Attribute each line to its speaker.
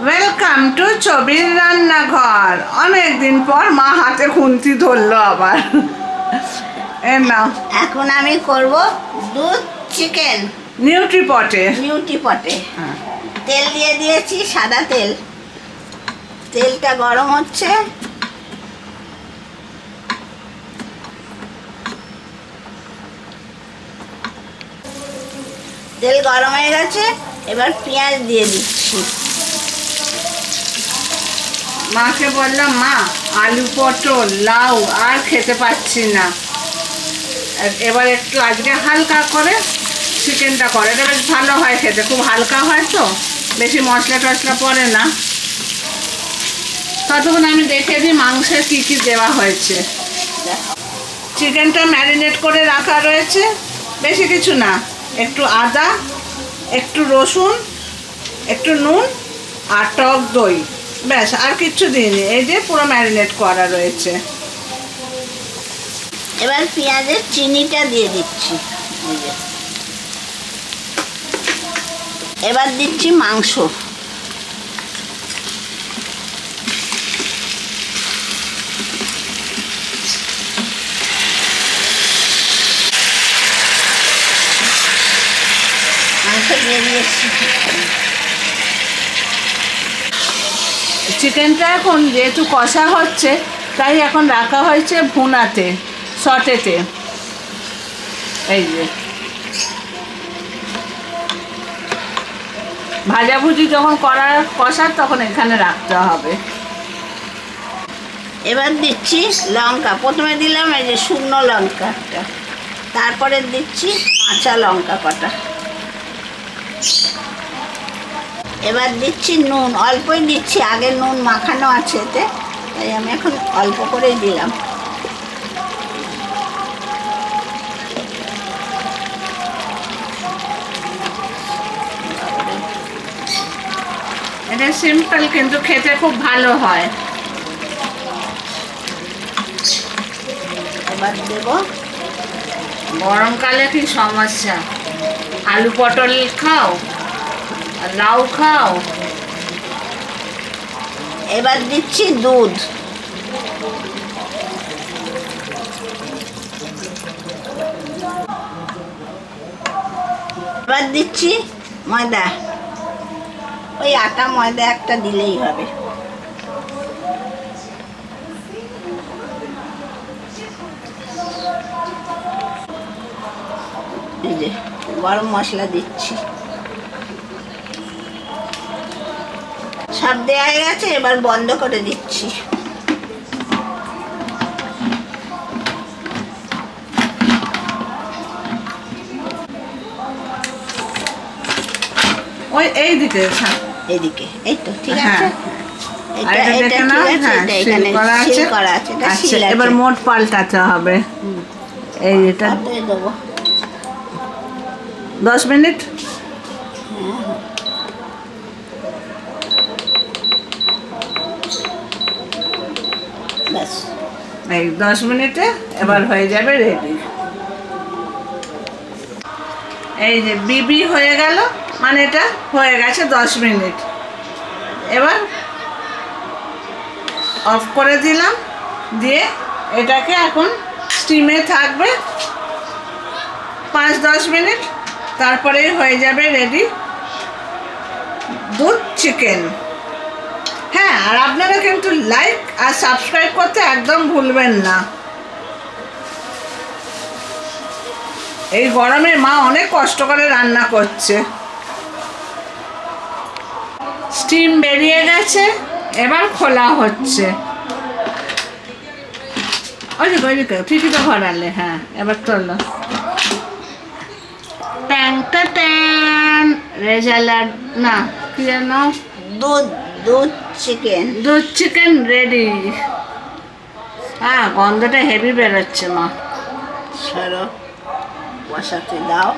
Speaker 1: Welcome to ছবির রান্নাঘর। অনেক দিন পর মা হাতে খুন্তি ধরলো আবার। এ নাও,
Speaker 2: এখন আমি করব দুধ চিকেন
Speaker 1: নিউট্রিপটে।
Speaker 2: তেল দিয়ে দিয়েছি, সাদা তেল। তেলটা গরম হচ্ছে। তেল গরম হয়ে গেছে, এবার পেঁয়াজ দিয়ে দিচ্ছি।
Speaker 1: মাকে বললাম, মা আলু পটল লাউ আর খেতে পাচ্ছি না, এবার একটু আজকে হালকা করে চিকেনটা করে, এটা বেশ ভালো হয় খেতে, খুব হালকা হয় তো, বেশি মশলা টশলা পড়ে না। ততক্ষণ আমি দেখে দিই মাংসে কী কী দেওয়া হয়েছে। চিকেনটা ম্যারিনেট করে রাখা রয়েছে, বেশি কিছু না, একটু আদা, একটু রসুন, একটু নুন আর টক দই, ব্যাস, আর কিচ্ছু দিইনি। এই যে পুরো ম্যারিনেট করা রয়েছে।
Speaker 2: এবার পেঁয়াজের চিনিটা দিয়ে দিচ্ছি। এবার দিচ্ছি মাংস। দিয়ে দিয়েছি।
Speaker 1: চিকেনটা এখন যেহেতু কষা হচ্ছে, তাই এখন রাখা হয়েছে ভুনাতে, সটেতে। এই যে ভাজাভুজি যখন করার কষার, তখন এখানে রাখতে হবে।
Speaker 2: এবার দিচ্ছি লঙ্কা। প্রথমে দিলাম এই যে শুকনো লঙ্কাটা, তারপরে দিচ্ছি কাঁচা লঙ্কা কটা। এবার দিচ্ছি নুন, অল্পই দিচ্ছি, আগে নুন মাখানো আছে এতে, তাই আমি এখন অল্প করেই দিলাম।
Speaker 1: এটা সিম্পল কিন্তু খেতে খুব ভালো হয়।
Speaker 2: এবার দেব,
Speaker 1: গরমকালে কি সমস্যা, আলু পটল খাও আর লাউ খাও।
Speaker 2: এবার দিচ্ছি দুধ। এবার দিচ্ছি ময়দা, ওই আটা ময়দা একটা দিলেই হবে। এই যে গরম মশলা দিচ্ছি, সব দেওয়া হয়ে গেছে। এবার বন্ধ করে দিচ্ছি।
Speaker 1: ওই এই দিকে,
Speaker 2: এইদিকে, এই তো ঠিক আছে।
Speaker 1: এবার মোট পাল্টাতে হবে। এই এটা
Speaker 2: দেবো
Speaker 1: 10 মিনিট। এই 10 মিনিটে এবার হয়ে যাবে রেডি। এই যে বিবি হয়ে গেল, মানে এটা হয়ে গেছে 10 মিনিট। এবার অফ করে দিলাম, দিয়ে এটাকে এখন স্টিমে থাকবে 5-10 মিনিট, তারপরেই হয়ে যাবে রেডি দুধ চিকেন। হ্যাঁ, আর আপনারা কিন্তু লাইক আর সাবস্ক্রাইব করতে একদম ভুলবেন না। এই গরমে মা অনেক কষ্ট করে রান্না করছে। স্টিম বেরিয়ে গেছে, এবার খোলা হচ্ছে। ওইদিকে ঠিকই তো ভরালে। হ্যাঁ, এবার তোলো। ট্যাংটা ট্যান রেজাল্ট, না কি যেন,
Speaker 2: দুধ চিকেন
Speaker 1: রেডি। হ্যাঁ, গন্ধটা হেভি বেরোচ্ছে মা।
Speaker 2: সরো বসাতে দাও।